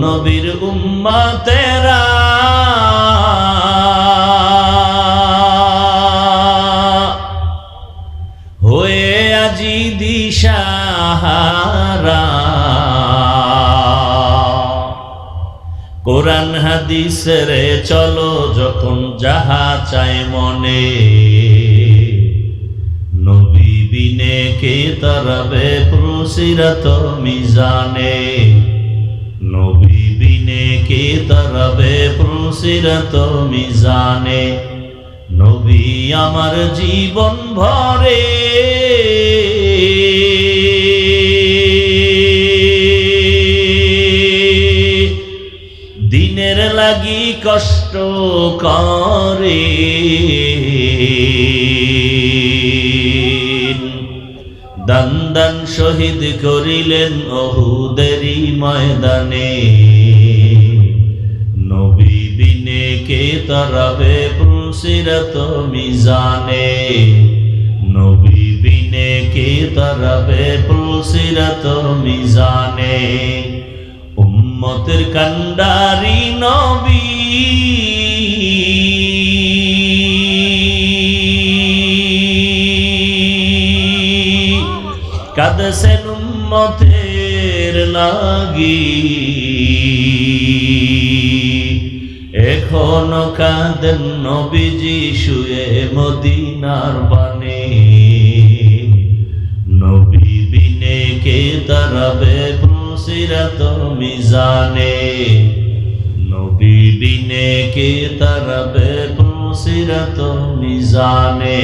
নবীর উম্মতেরা হয়ে আজি দিশাহারা কোরআন হাদিস রে চলো যখন যাহা চায় মনে নবী বিনে কে তরবে প্রসিরত মিজানে নবী বিনে কে তরবে প্রসিরত মিজানে নবী আমার জীবন ভরে দিনের লাগি কষ্ট করে দান দান শহীদ করিলেন উহুদেরই ময়দানে নবী বিনে কে তরাবে প্রসিরত মিজানে নবী বিনে কে তরাবে প্রসিরত মিজানে উম্মতের কান্ডারি নবী কাঁদছেন উম্মতের লাগি এখনো কাঁদেন নবীজি শুয়ে মদিনার বানে নবী বিনে কে দাঁড়াবে প্রসিরত মিজানে নবী বিনে কে দাঁড়াবে প্রসিরত মিজানে